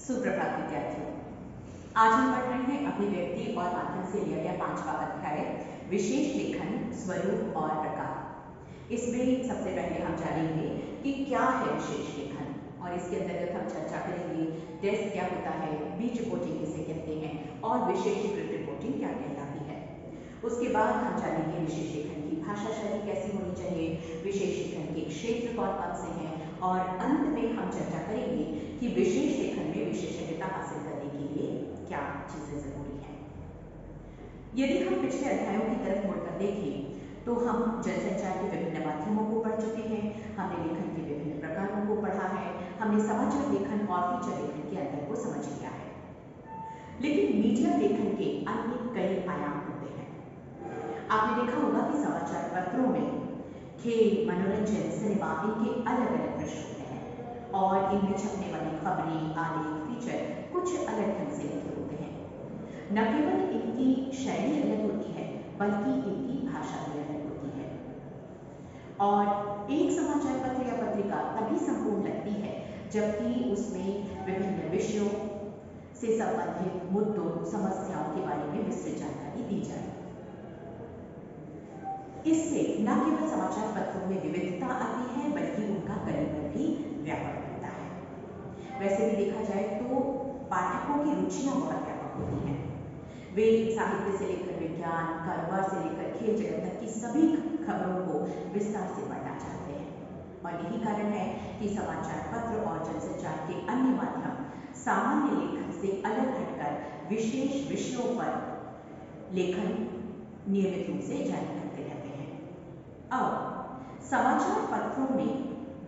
सुप्रभात विद्यार्थियों। आज हम पढ़ रहे हैं अपने व्यक्ति और माध्यम से लिया गया 5वां अध्याय विशेष लेखन स्वरूप और प्रकार। इसमें सबसे पहले हम जानेंगे कि क्या है विशेष लेखन और इसके अंतर्गत हम चर्चा करेंगे डेस्क क्या होता है, बीट रिपोर्टिंग किसे कहते हैं और विशेषीकृत रिपोर्टिंग क्या कहलाती है। उसके बाद हम जानेंगे विशेष लेखन की भाषा शैली कैसी होनी चाहिए, विशेष लेखन के क्षेत्र कौन कौन से हैं और अंत में हम चर्चा करेंगे कि विशेष लेखन में विशेषज्ञता हासिल करने के लिए क्या चीजें जरूरी हैं। यदि हम पिछले अध्यायों की तरफ मुड़कर देखें तो हम जनसंचार के विभिन्न माध्यमों को पढ़ चुके हैं, हमने लेखन के विभिन्न प्रकारों को पढ़ा है, हमने समाचार लेखन और फीचर लेखन के अंतर को समझ लिया है। लेकिन मीडिया लेखन के अन्य कई आयाम होते हैं। आपने देखा होगा कि समाचार पत्रों में खेल, मनोरंजन, सिनेमा इनके अलग अलग पृष्ठ होते हैं और इनमें छपने वाली खबरें, आलेख, फीचर कुछ अलग ढंग से लिखे होते हैं। न केवल इनकी शैली अलग होती है बल्कि इनकी भाषा भी अलग होती है और एक समाचार पत्र या पत्रिका तभी संपूर्ण लगती है जबकि उसमें विभिन्न विषयों से संबंधित मुद्दों, समस्याओं के बारे में विस्तृत जानकारी दी जाए। इससे न केवल समाचार पत्रों में विविधता आती है बल्कि उनका कलिबर भी व्यापक बनता है। वैसे भी देखा जाए तो पाठकों की रुचियां बहुत व्यापक होती हैं। वे साहित्य से लेकर विज्ञान, कारोबार से लेकर खेल जगत तक की सभी खबरों को विस्तार से पढ़ना चाहते हैं और यही कारण है कि समाचार पत्र और जनसंचार के अन्य माध्यम सामान्य लेखन से अलग हटकर विशेष विषयों पर लेखन नियमित रूप से जारी करते रहते हैं। अब समाचार पत्रों में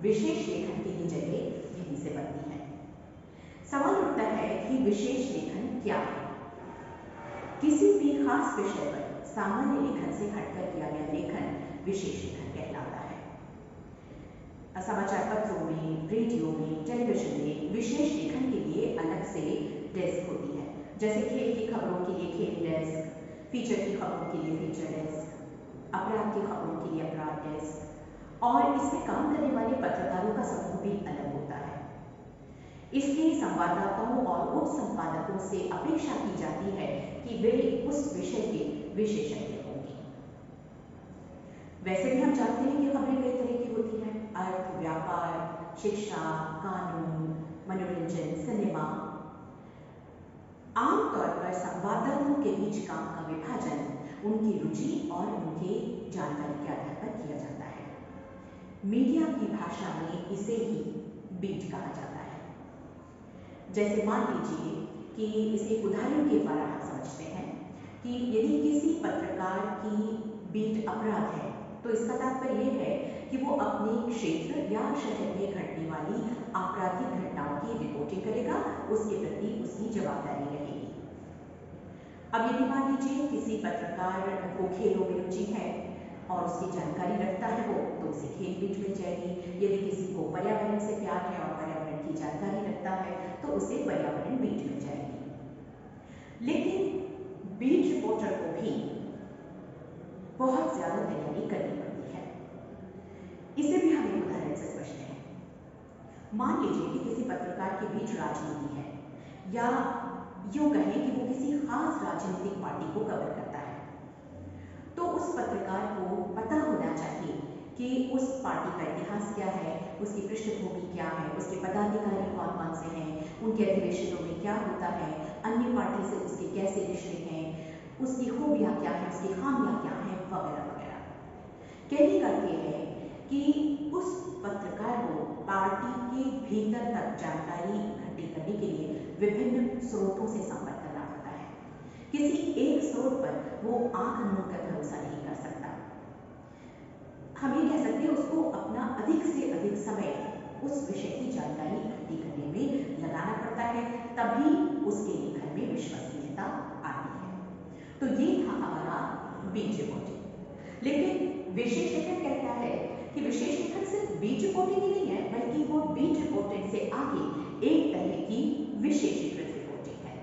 विशेष लेखन की जगह यहीं से बनती है। सवाल उठता है कि विशेष लेखन क्या है। किसी भी खास विषय पर सामान्य लेखन से हटकर किया गया लेखन विशेष लेखन कहलाता है। समाचार पत्रों में, रेडियो में, टेलीविजन में विशेष लेखन के लिए अलग से डेस्क होती है, जैसे खेल की खबरों के लिए खेल डेस्क, फीचर की खबरों के लिए फीचर डेस्क, अपराध की खबरों के लिए अपराध डेस्क और इसमें काम करने वाले पत्रकारों का समूह भी अलग होता है। इसके संवाददाताओं और उप संपादकों से अपेक्षा की जाती है कि वे उस विषय के विशेषज्ञ होंगे। वैसे भी हम जानते हैं कि खबरें कई तरह की होती हैं, अर्थ, व्यापार, शिक्षा, कानून, मनोरंजन, सिनेमा। आमतौर पर संवाददाताओं के बीच काम का विभाजन उनकी रुचि और उनके जानकारी के आधार पर किया जाता है। मीडिया की भाषा में इसे ही बीट कहा जाता है। जैसे मान लीजिए कि इसे उदाहरण के द्वारा हम समझते हैं कि यदि किसी पत्रकार की बीट अपराध है तो इसका तात्पर्य यह है कि वो अपने क्षेत्र या शहर में घटने वाली आपराधिक घटनाओं की रिपोर्टिंग करेगा, उसके प्रति उसकी जवाबदारी रहेगी। अब यदि मान लीजिए किसी पत्रकार को खेलों में रुचि है और उसकी जानकारी रखता है वो, तो उसे खेल बीट मिल जाएगी। यदि किसी को पर्यावरण से प्यार है और पर्यावरण की जानकारी रखता है तो उसे पर्यावरण बीट मिल जाएगी। लेकिन बीट रिपोर्टर को भी बहुत ज्यादा तैयारी करनी पड़ती है। इसे भी हम एक उदाहरण से समझते हैं। मान लीजिए कि किसी पत्रकार की बीट राजनीति है या यूं कहें कि वो किसी खास राजनीतिक पार्टी को कवर करता है, तो उस पत्रकार को पता होना चाहिए कि उस पार्टी का इतिहास क्या है, उसकी पृष्ठभूमि क्या है, उसके पदाधिकारी कौन कौन से हैं, उनके अधिवेशनों में क्या होता है, अन्य पार्टी से उसके कैसे रिश्ते हैं, उसकी खूबियां क्या है, उसकी खामियां क्या हैं, वगैरह वगैरह। कहने का यह है कि उस पत्रकार को पार्टी के भीतर तक जानकारी इकट्ठी करने के लिए विभिन्न स्रोतों से संपर्क करना पड़ता है। किसी एक स्रोत पर वो आंख मूंद कर भरोसा नहीं कर सकता। हम ये कह सकते हैं उसको अपना अधिक से अधिक समय उस विषय की जानकारी इकट्ठी करने में लगाना पड़ता है, तभी उसके लेखन में विश्वसनीयता आती है। तो ये था हमारा बीट रिपोर्टिंग। लेकिन विशेष लेखन कहता है कि विशेष लेखन सिर्फ बीट रिपोर्टिंग ही नहीं है बल्कि वो बीट रिपोर्टिंग से आगे एक तरह की विशेषीकृत रिपोर्टिंग है।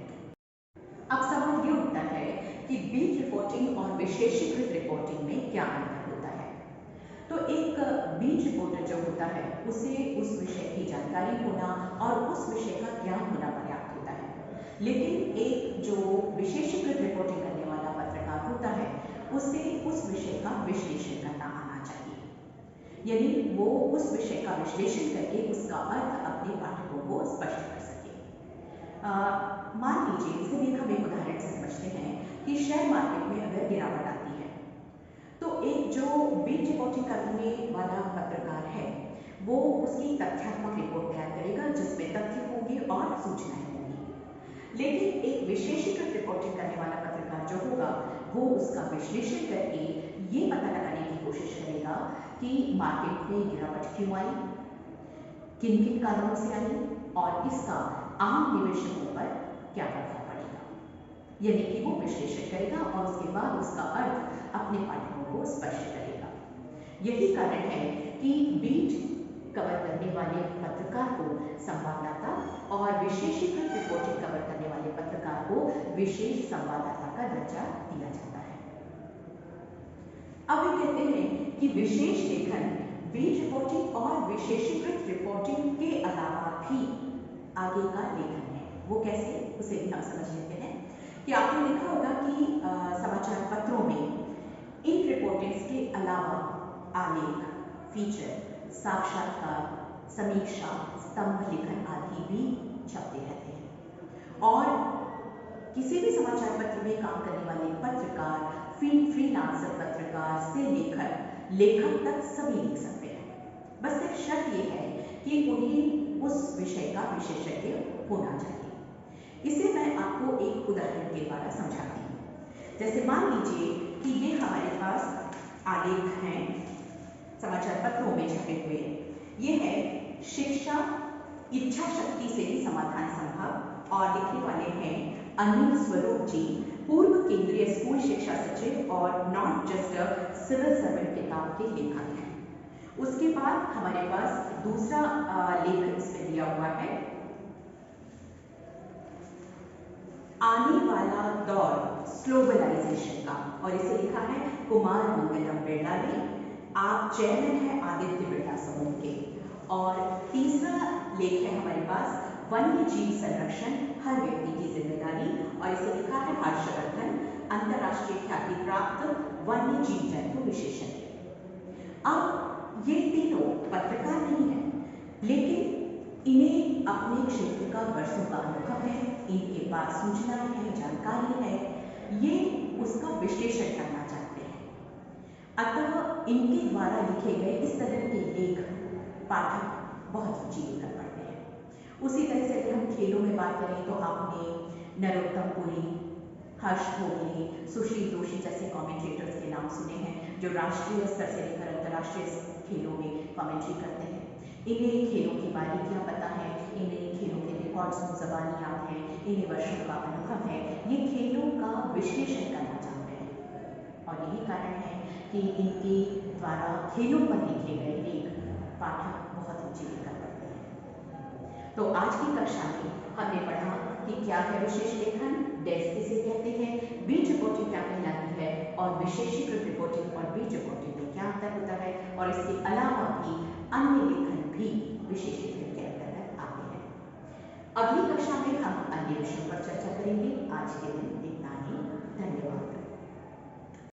अब सवाल ये उठता है कि बीट रिपोर्टिंग और विशेषीकृत रिपोर्टिंग में क्या अंतर होता है। तो एक बीट रिपोर्टर जो होता है उसे उस विषय की जानकारी होना और उस विषय का ज्ञान होना पर्याप्त लेकिन एक जो विशेषीकृत रिपोर्टिंग करने वाला पत्रकार होता है, उसे उस विषय का विश्लेषण करना आना चाहिए। यानी वो उस विषय का विश्लेषण करके उसका अर्थ अपने पाठकों को स्पष्ट कर सके। मान लीजिए, चलिए हम एक उदाहरण से समझते हैं कि शेयर मार्केट में अगर गिरावट आती है, तो एक जो बीट रिपोर्टिंग करने वाला पत्रकार है, वो उसकी तथ्यात्मक रिपोर्ट तैयार करेगा जिसमें तथ्य होंगे और सूचनाएं होंगी। लेकिन एक विशेषीकृत रिपोर्टिंग करने वाला पत्रकार जो होगा, वो उसका विश्लेषण करके ये पता लगाने की कोशिश करेगा कि मार्केट में गिरावट क्यों आई, किन किन कारणों से आई और इसका आम निवेशकों पर क्या प्रभाव पड़ेगा। यानी कि वो विश्लेषण करेगा और उसके बाद उसका अर्थ अपने पाठकों को स्पष्ट करेगा। यही कारण है कि बीट कवर करने वाले पत्रकार को संवाददाता और विशेषीकृत रिपोर्टिंग कवर करने वाले पत्रकार को विशेष संवाददाता का दर्जा दिया जाता है। अब ये कहते हैं कि विशेष लेखन बीट रिपोर्टिंग और विशेषीकृत रिपोर्टिंग के अलावा भी आगे का लेखन है। वो कैसे, उसे भी हम समझ लेते हैं कि आपने देखा होगा कि समाचार पत्रों में इन रिपोर्टिंग्स के अलावा आलेख, फीचर, साक्षात्कार, समीक्षा, स्तंभ लेखन आदि भी छपते रहते हैं। और किसी भी समाचार पत्र में काम करने वाले पत्रकार, फ्रीलांसर पत्रकार से लेकर लेखक तक सभी लिख सकते हैं। बस सिर्फ शर्त यह है कि उन्हें उस विषय का विशेषज्ञ होना चाहिए। इसे मैं आपको एक उदाहरण के द्वारा समझाती हूँ। जैसे मान लीजिए कि ये हमारे पास आलेख हैं समाचार पत्रों में छपे हुए। ये है शिक्षा इच्छा शक्ति से ही समाधान संभव और लिखने वाले हैं अनिल स्वरूप जी, पूर्व केंद्रीय स्कूल शिक्षा सचिव और not just a civil servant किताब के लेखक हैं। उसके बाद हमारे पास दूसरा लेख इसमें दिया हुआ है, आने वाला दौर ग्लोबलाइजेशन का, और इसे लिखा है कुमार मंगलम बिरला ने। आप चेयरमैन हैं आदित्य बिरला समूह के। और तीसरा लेख है हमारे पास वन्य जीव संरक्षण हर व्यक्ति की जिम्मेदारी, और इसे लिखा है हर्षवर्धन, अंतरराष्ट्रीय ख्याति प्राप्त वन्य जीव जंतु विशेषज्ञ। अब ये तीनों पत्रकार नहीं है, लेकिन इन्हें अपने क्षेत्र का वर्षों का अनुभव है, इनके पास सूचनाएं हैं, जानकारी है, ये उसका विश्लेषण करना चाहते हैं। अतः इनके द्वारा लिखे गए इस तरह के लेख पाठक बहुत रुचि लेकर पढ़ते हैं। उसी तरह से अगर हम खेलों में बात करें तो आपने नरोत्तम पुरी, हर्ष भोगले, सुशील जोशी जैसे कमेंटेटर्स के नाम सुने हैं, जो राष्ट्रीय स्तर से लेकर अंतर्राष्ट्रीय खेलों में कमेंट्री करते हैं। इन्हें खेलों की बारीकियां पता है, इन्हें खेलों के रिकॉर्ड्स ज़बानी याद है, इन्हें वर्षों का अनुभव है, ये खेलों का विश्लेषण करना चाहते हैं। और यही कारण है कि इनके द्वारा खेलों पर लिखे गए लेख पाठक बहुत रुचि लेकर पढ़ते हैं। तो आज की कक्षा में हमने पढ़ा कि क्या है विशेष लेखन, डेस्क किसे कहते हैं, बीट रिपोर्टिंग क्या कहलाती है, और विशेषीकृत रिपोर्टिंग और बीट रिपोर्टिंग में क्या अंतर होता है, और इसके अलावा भी अन्य लेखन भी विशेषीकृत के अंतर्गत आते हैं। अगली कक्षा में हम अन्य विषयों पर चर्चा करेंगे। आज के दिन इतना ही। धन्यवाद।